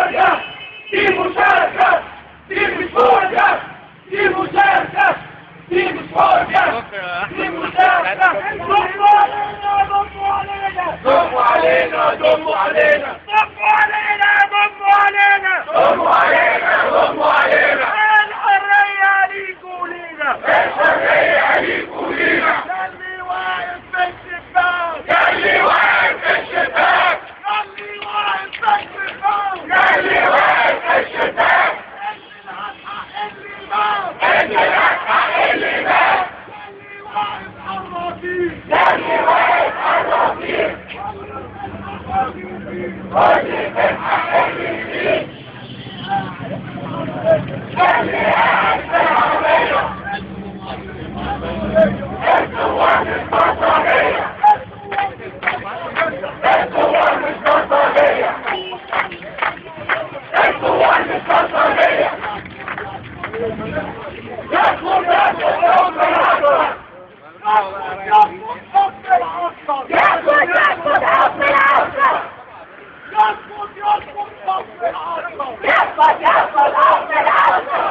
مشاركة في مشاركة في مشاركة في مشاركة في مشاركة في مشاركة. ضموا علينا ضموا علينا ضموا علينا ضموا علينا ضموا علينا ضموا علينا. الحرية ليكوا لينا الحرية ليكوا لينا. خلي واقف في الشباك خلي واقف في الشباك خلي واقف في الشباك خلي واقف في الشباك. اللي الحق اللي مات خلي واقف الرصيف خلي واقف الرصيف. خلي الحق اللي فيه خلي واقف العربية. الثوار مش بطارية الثوار مش بطارية الثوار مش بطارية. يسقط يسقط العصر يسقط العصر يسقط يسقط حب العصر يسقط يسقط حب العصر يسقط يسقط حب العصر.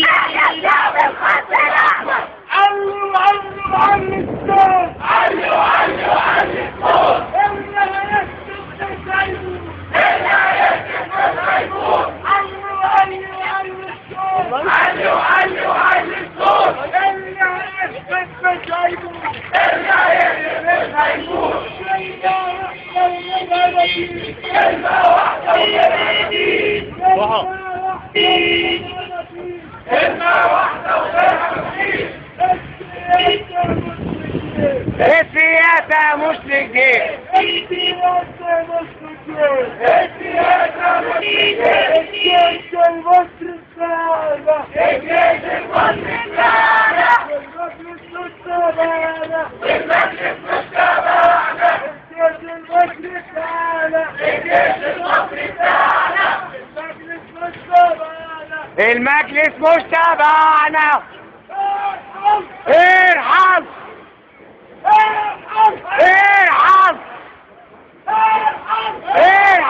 احنا الشعب الخط الأحمر. علوا علوا علوا الصوت علوا علوا علوا الصوت. إلا يكتب السيفون إلا يكتب السيفون. علوا علوا علوا الصوت علوا علوا علوا الصوت. إلا يكتب السيفون إلا يكتب السيفون. كلمة واحدة وللمدين كلمة واحدة وللمدين. السياسة مش للجيش السياسة مش للجيش السياسة مش للجيش. الجيش المصري السابع الجيش المصري السابع والمجلس مش تابعنا والمجلس مش تابعنا. الجيش المصري السابع الجيش المصري السابع المجلس مش تابعنا المجلس مش تابعنا. ارحم ارحم ارحم ارحم